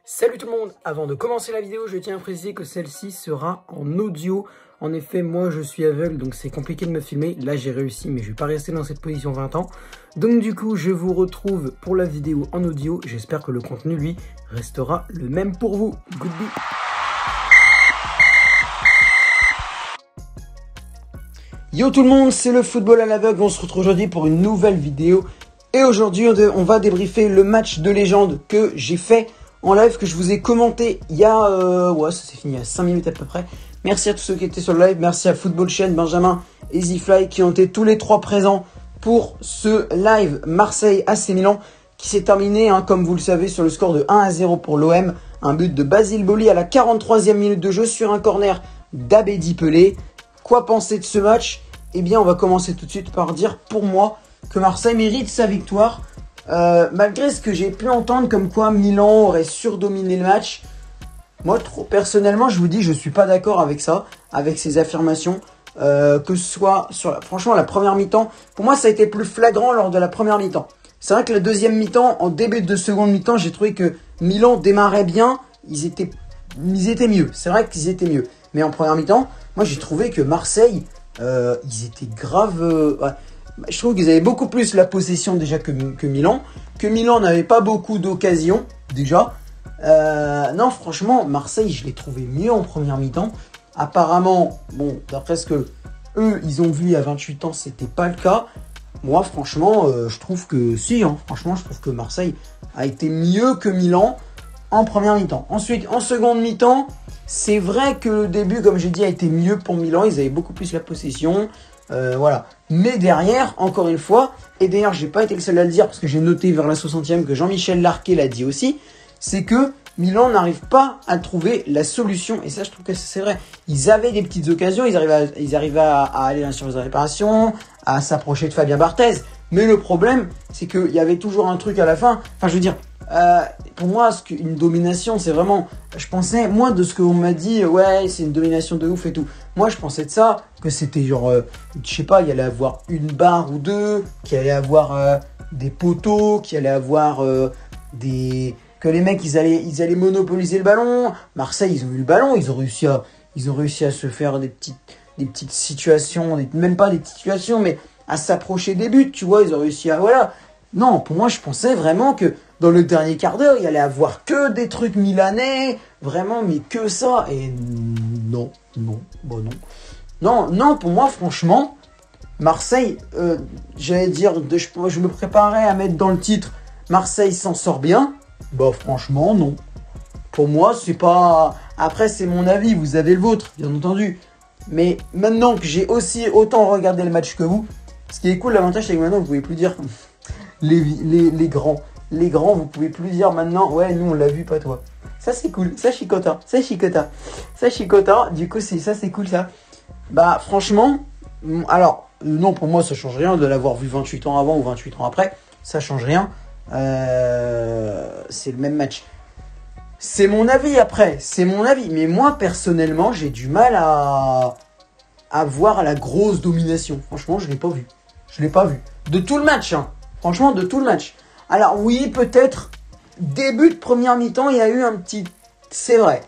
Salut tout le monde, avant de commencer la vidéo, je tiens à préciser que celle-ci sera en audio. En effet, moi je suis aveugle, donc c'est compliqué de me filmer. Là j'ai réussi, mais je vais pas rester dans cette position 20 ans. Donc du coup, je vous retrouve pour la vidéo en audio. J'espère que le contenu, lui, restera le même pour vous. Goodbye. Yo tout le monde, c'est le football à l'aveugle. On se retrouve aujourd'hui pour une nouvelle vidéo. Et aujourd'hui, on va débriefer le match de légende que j'ai fait en live, que je vous ai commenté il y a... ouais, ça s'est fini il y a 5 minutes à peu près. Merci à tous ceux qui étaient sur le live. Merci à Football Chain, Benjamin et Zfly qui ont été tous les trois présents pour ce live Marseille AC Milan qui s'est terminé, comme vous le savez, sur le score de 1-0 pour l'OM. Un but de Basile Boli à la 43e minute de jeu sur un corner d'Abedi Pelé. Quoi penser de ce match? Eh bien, on va commencer tout de suite par dire, pour moi, que Marseille mérite sa victoire. Malgré ce que j'ai pu entendre comme quoi Milan aurait surdominé le match. Moi, personnellement, je vous dis, je suis pas d'accord avec ça, avec ces affirmations. Que ce soit sur franchement, la première mi-temps, pour moi, ça a été plus flagrant lors de la première mi-temps. C'est vrai que la deuxième mi-temps, en début de seconde mi-temps, j'ai trouvé que Milan démarrait bien. Ils étaient mieux. C'est vrai qu'ils étaient mieux. Mais en première mi-temps, moi, j'ai trouvé que Marseille, ils étaient grave... ouais. Je trouve qu'ils avaient beaucoup plus la possession déjà que Milan. Que Milan n'avait pas beaucoup d'occasions déjà. Non, franchement, Marseille, je l'ai trouvé mieux en première mi-temps. Apparemment, bon, d'après ce que eux, ils ont vu il y a 28 ans, c'était pas le cas. Moi, franchement, je trouve que si, franchement, je trouve que Marseille a été mieux que Milan en première mi-temps. Ensuite, en seconde mi-temps, c'est vrai que le début, comme j'ai dit, a été mieux pour Milan. Ils avaient beaucoup plus la possession. Voilà. Mais derrière, encore une fois, et d'ailleurs, j'ai pas été le seul à le dire parce que j'ai noté vers la 60e que Jean-Michel Larquet l'a dit aussi, c'est que Milan n'arrive pas à trouver la solution. Et ça, je trouve que c'est vrai. Ils avaient des petites occasions, ils arrivaient à aller dans la surface de réparation, à s'approcher de Fabien Barthez. Mais le problème, c'est qu'il y avait toujours un truc à la fin. Enfin, je veux dire, pour moi, une domination, c'est vraiment... Je pensais, moi, de ce qu'on m'a dit, ouais, c'est une domination de ouf et tout. Moi, je pensais de ça, que c'était genre, je sais pas, il y allait avoir une barre ou deux, qu'il allait avoir des poteaux, qu'il allait avoir que les mecs, ils allaient monopoliser le ballon. Marseille, ils ont eu le ballon, ils ont réussi à se faire des petites situations, même pas des petites situations, mais à s'approcher des buts, tu vois, ils ont réussi à... Voilà. Non, pour moi, je pensais vraiment que dans le dernier quart d'heure, il y allait avoir que des trucs milanais, vraiment, mais que ça. Et non. Non, pour moi, franchement, Marseille, j'allais dire, je me préparais à mettre dans le titre Marseille s'en sort bien. Bah, franchement, non. Pour moi, c'est pas... Après, c'est mon avis, vous avez le vôtre, bien entendu. Mais maintenant que j'ai aussi autant regardé le match que vous, ce qui est cool, l'avantage, c'est que maintenant, vous pouvez plus dire... Les grands. Les grands, vous pouvez plus dire maintenant, ouais, nous on l'a vu, pas toi. Ça c'est cool, ça je suis content. Du coup, c'est cool ça. Bah franchement, alors, non, pour moi ça change rien de l'avoir vu 28 ans avant ou 28 ans après. Ça change rien. C'est le même match. C'est mon avis après, c'est mon avis. Mais moi personnellement, j'ai du mal à voir la grosse domination. Franchement, je l'ai pas vu. De tout le match, Franchement, de tout le match. Alors oui, peut-être, début de première mi-temps, il y a eu un petit... C'est vrai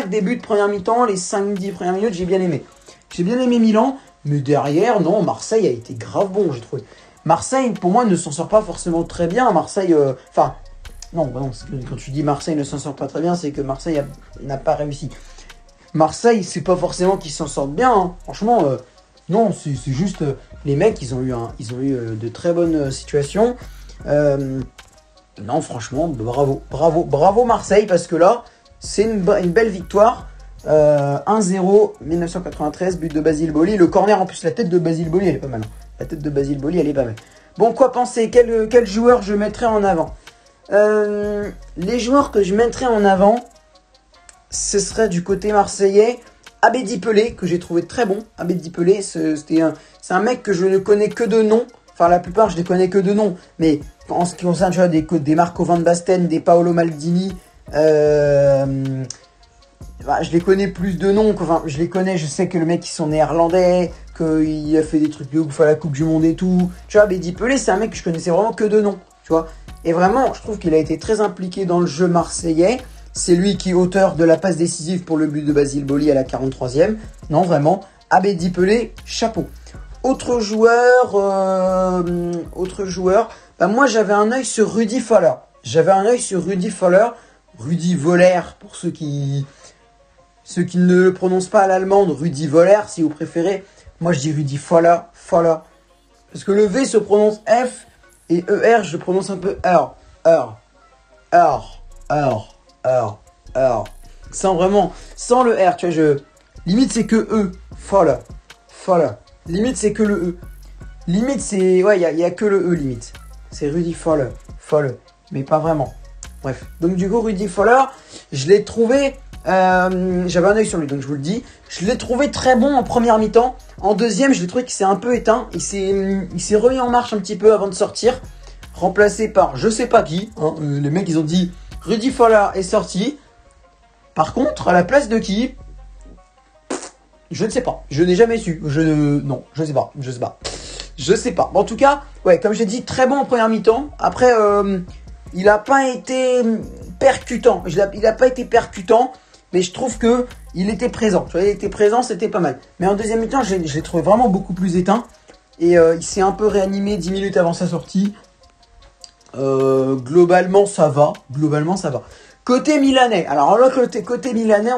que début de première mi-temps, les 5-10 premières minutes, j'ai bien aimé. J'ai bien aimé Milan, mais derrière, non, Marseille a été grave bon, j'ai trouvé. Marseille, pour moi, ne s'en sort pas forcément très bien. Marseille, non, quand tu dis Marseille ne s'en sort pas très bien, c'est que Marseille n'a pas réussi. Marseille, c'est pas forcément qu'ils s'en sortent bien, Franchement... non, c'est juste les mecs, ils ont eu de très bonnes situations. Non, franchement, bravo Marseille, parce que là, c'est une belle victoire. 1-0, 1993, but de Basile Boli. Le corner, en plus, la tête de Basile Boli, elle est pas mal. La tête de Basile Boli, elle est pas mal. Bon, quoi penser? Quel joueur je mettrais en avant? Les joueurs que je mettrais en avant, ce serait du côté marseillais. Abedi Pelé, que j'ai trouvé très bon. Abedi Pelé, c'est un mec que je ne connais que de nom. Enfin, la plupart, je les connais que de nom. Mais en ce qui concerne, tu vois, des Marco Van Basten, des Paolo Maldini, je les connais plus de nom. Enfin, je les connais, je sais que le mec, ils sont néerlandais, qu'il a fait des trucs de ouf à la Coupe du Monde et tout. Tu vois, Abedi Pelé, c'est un mec que je connaissais vraiment que de nom. Tu vois. Et vraiment, je trouve qu'il a été très impliqué dans le jeu marseillais. c'est lui qui est auteur de la passe décisive pour le but de Basile Boli à la 43e. Non, vraiment, Abedi Pelé, chapeau. Autre joueur, bah moi j'avais un œil sur Rudi Völler. Rudi Völler, pour ceux qui ne le prononcent pas à l'allemande, Rudi Völler si vous préférez. Moi je dis Rudi Völler. Parce que le V se prononce F et ER je le prononce un peu R. Sans le R, tu vois, limite c'est que E. Völler. Limite c'est que le E. Limite c'est, ouais, il y a que le E limite. C'est Rudi Völler. Mais pas vraiment. Bref. Donc du coup, Rudi Völler, je l'ai trouvé, j'avais un œil sur lui, donc je vous le dis. Je l'ai trouvé très bon en première mi-temps. En deuxième, je l'ai trouvé qu'il s'est un peu éteint. Il s'est remis en marche un petit peu avant de sortir. Remplacé par je sais pas qui. Hein. Les mecs, ils ont dit Rudi Völler est sorti. Par contre, à la place de qui? Je ne sais pas. Je n'ai jamais su. Non, je sais pas. Bon, en tout cas, ouais, comme j'ai dit, très bon en première mi-temps. Après, il n'a pas été percutant. Mais je trouve que il était présent. Tu vois, il était présent, c'était pas mal. Mais en deuxième mi-temps, je l'ai trouvé vraiment beaucoup plus éteint. Et il s'est un peu réanimé 10 minutes avant sa sortie. Globalement, ça va. Côté milanais. Alors là, côté milanais,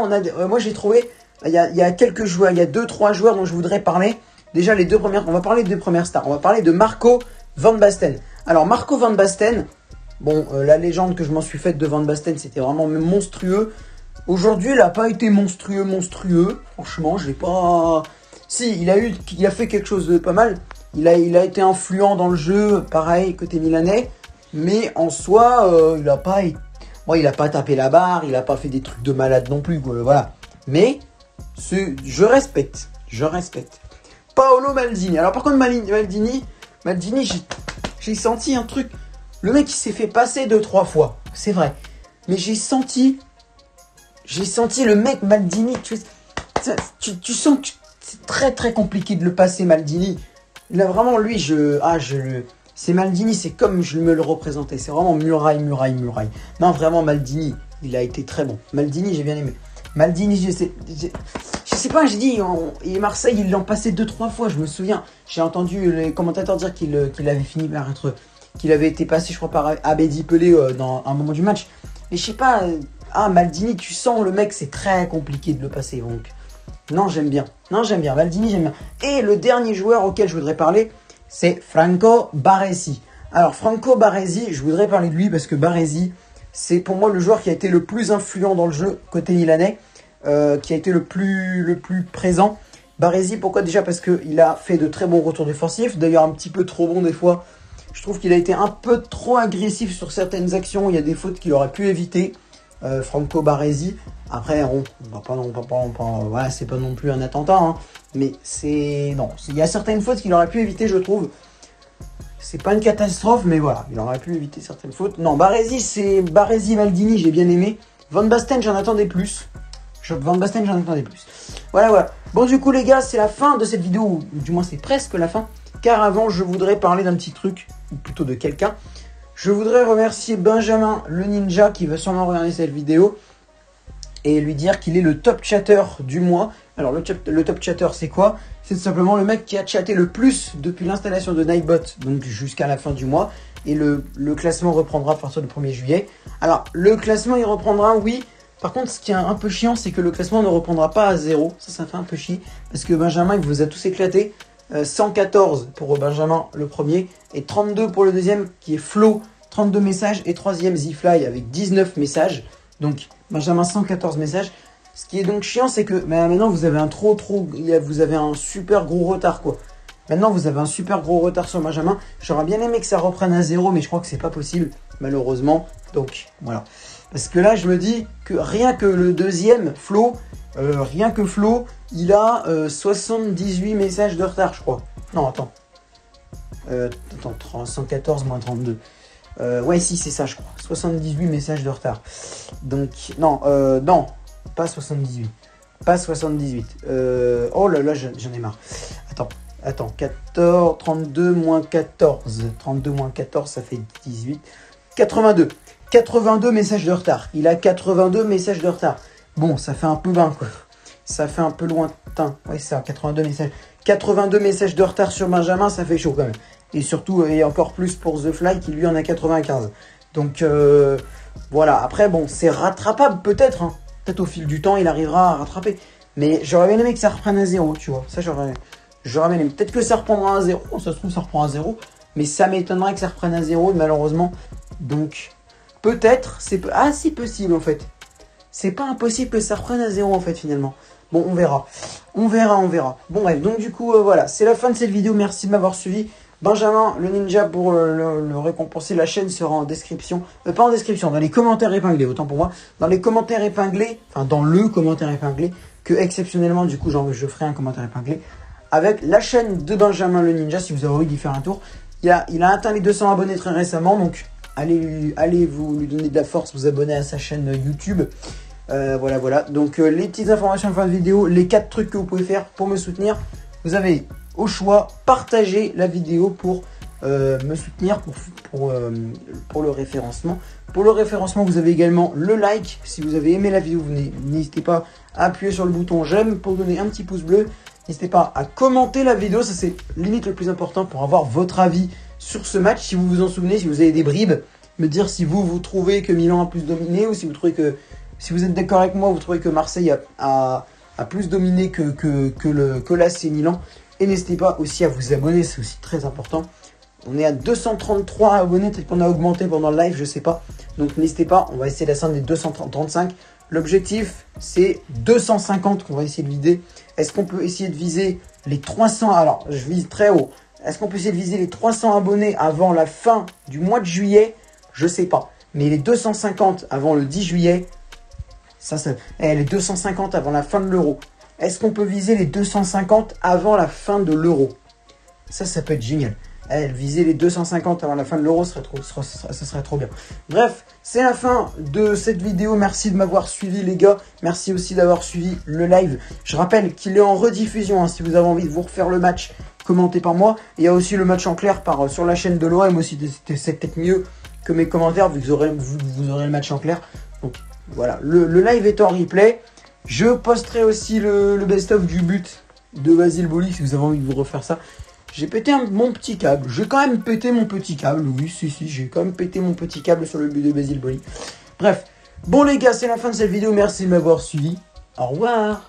moi j'ai trouvé, il y a quelques joueurs, il y a 2-3 joueurs dont je voudrais parler. Déjà, on va parler des deux premières stars. On va parler de Marco Van Basten. Alors, Marco Van Basten, bon, la légende que je m'en suis faite de Van Basten, c'était vraiment monstrueux. Aujourd'hui, il n'a pas été monstrueux. Franchement, je l'ai pas... Si, il a fait quelque chose de pas mal. Il a été influent dans le jeu, pareil, côté milanais. Mais en soi, il n'a pas tapé la barre, il n'a pas fait des trucs de malade non plus, quoi, voilà. Mais, je respecte. Paolo Maldini. Alors par contre, Maldini, j'ai senti un truc. Le mec, il s'est fait passer 2-3 fois, c'est vrai. Mais j'ai senti le mec Maldini. Tu sens que c'est très très compliqué de le passer, Maldini. Là, vraiment, lui, c'est Maldini, c'est comme je me le représentais. C'est vraiment muraille. Non, vraiment, Maldini, il a été très bon. Maldini, j'ai bien aimé. Maldini, je sais pas, j'ai dit, et Marseille, ils l'ont passé 2-3 fois, je me souviens. J'ai entendu les commentateurs dire qu'il avait fini par qu'il avait été passé, je crois, par Abedi Pelé dans un moment du match. Et je sais pas, Maldini, tu sens le mec, c'est très compliqué de le passer, donc. Non, j'aime bien. Maldini, j'aime bien. Et le dernier joueur auquel je voudrais parler, c'est Franco Baresi. Alors, Franco Baresi, je voudrais parler de lui parce que Baresi, c'est pour moi le joueur qui a été le plus influent dans le jeu côté milanais, qui a été le plus présent. Baresi, pourquoi? Déjà parce qu'il a fait de très bons retours défensifs, d'ailleurs un petit peu trop bon des fois. Je trouve qu'il a été un peu trop agressif sur certaines actions, il y a des fautes qu'il aurait pu éviter, Franco Baresi. Après, voilà, c'est pas non plus un attentat, hein, mais il y a certaines fautes qu'il aurait pu éviter, je trouve. C'est pas une catastrophe, mais voilà, il aurait pu éviter certaines fautes. Non, Baresi, Maldini, j'ai bien aimé. Van Basten, j'en attendais plus. Voilà. Bon, du coup, les gars, c'est la fin de cette vidéo, ou du moins, c'est presque la fin. Car avant, je voudrais parler d'un petit truc, ou plutôt de quelqu'un. Je voudrais remercier Benjamin le Ninja, qui va sûrement regarder cette vidéo, et lui dire qu'il est le top chatter du mois. Alors, le top chatter, c'est quoi? C'est tout simplement le mec qui a chatté le plus depuis l'installation de Nightbot, donc jusqu'à la fin du mois. Et le classement reprendra à partir du 1er juillet. Alors, le classement, il reprendra, oui. Par contre, ce qui est un peu chiant, c'est que le classement ne reprendra pas à 0. Ça fait un peu chier. Parce que Benjamin, il vous a tous éclaté. 114 pour Benjamin, le premier. Et 32 pour le deuxième, qui est Flo. 32 messages. Et troisième, Zfly, avec 19 messages. Donc, Benjamin, 114 messages. Ce qui est donc chiant, c'est que maintenant, vous avez vous avez un super gros retard, quoi. Maintenant, vous avez un super gros retard sur Benjamin. J'aurais bien aimé que ça reprenne à 0, mais je crois que c'est pas possible, malheureusement. Donc, voilà. Parce que là, je me dis que rien que le deuxième, Flo, il a 78 messages de retard, je crois. Non, attends. 114 moins 32. Ouais, si, c'est ça, je crois. 78 messages de retard. Donc, non, pas 78. Oh là là, j'en ai marre. Attends, 32 moins 14. 32 moins 14, ça fait 18. 82. 82 messages de retard. Il a 82 messages de retard. Bon, ça fait un peu vain, quoi. Ça fait un peu lointain. Ouais, c'est ça, 82 messages. 82 messages de retard sur Benjamin, ça fait chaud quand même. Et surtout, et encore plus pour The Fly, qui lui en a 95. Donc, voilà. Après, bon, c'est rattrapable peut-être. Hein. Peut-être au fil du temps, il arrivera à rattraper. Mais j'aurais bien aimé que ça reprenne à 0, tu vois. Ça, j'aurais bien aimé. Peut-être que ça reprendra à 0. Ça se trouve, ça reprend à 0. Mais ça m'étonnerait que ça reprenne à 0, malheureusement. Donc, peut-être, c'est possible, en fait. C'est pas impossible que ça reprenne à 0, en fait, finalement. Bon, on verra. On verra. Bon, bref, donc du coup, voilà. C'est la fin de cette vidéo. Merci de m'avoir suivi. Benjamin, le ninja, pour le récompenser, la chaîne sera en description. Pas en description, dans les commentaires épinglés, autant pour moi. Dans les commentaires épinglés, enfin, dans le commentaire épinglé, que exceptionnellement, du coup, je ferai un commentaire épinglé avec la chaîne de Benjamin le ninja, si vous avez envie d'y faire un tour. Il a atteint les 200 abonnés très récemment, donc allez vous lui donner de la force, vous abonner à sa chaîne YouTube. Voilà. Donc les petites informations en fin de vidéo, les 4 trucs que vous pouvez faire pour me soutenir. Vous avez au choix partager la vidéo pour me soutenir pour le référencement. Pour le référencement, vous avez également le like. Si vous avez aimé la vidéo, n'hésitez pas à appuyer sur le bouton j'aime pour donner un petit pouce bleu. N'hésitez pas à commenter la vidéo, ça c'est limite le plus important pour avoir votre avis sur ce match. Si vous vous en souvenez, si vous avez des bribes, me dire si vous trouvez que Milan a plus dominé ou si vous trouvez que, si vous êtes d'accord avec moi, vous trouvez que Marseille a plus dominé que l'AC Milan. Et n'hésitez pas aussi à vous abonner, c'est aussi très important. On est à 233 abonnés, peut-être qu'on a augmenté pendant le live, je sais pas. Donc n'hésitez pas, on va essayer d'atteindre les 235. L'objectif, c'est 250 qu'on va essayer de vider. Est-ce qu'on peut essayer de viser les 300? Alors, je vise très haut. Est-ce qu'on peut essayer de viser les 300 abonnés avant la fin du mois de juillet? Je sais pas. Mais les 250 avant le 10 juillet, les 250 avant la fin de l'euro. Est-ce qu'on peut viser les 250 avant la fin de l'euro? Ça peut être génial. Viser les 250 avant la fin de l'euro, ça serait trop bien. Bref, c'est la fin de cette vidéo. Merci de m'avoir suivi, les gars. Merci aussi d'avoir suivi le live. Je rappelle qu'il est en rediffusion. Hein, si vous avez envie de vous refaire le match, commentez par moi. Il y a aussi le match en clair sur la chaîne de l'OM aussi. C'est peut-être mieux que mes commentaires vu que vous aurez le match en clair. Donc voilà, le live est en replay. Je posterai aussi le best-of du but de Basile Boli si vous avez envie de vous refaire ça. J'ai pété mon petit câble. J'ai quand même pété mon petit câble. Oui, si, j'ai quand même pété mon petit câble sur le but de Basile Boli. Bref. Bon les gars, c'est la fin de cette vidéo. Merci de m'avoir suivi. Au revoir.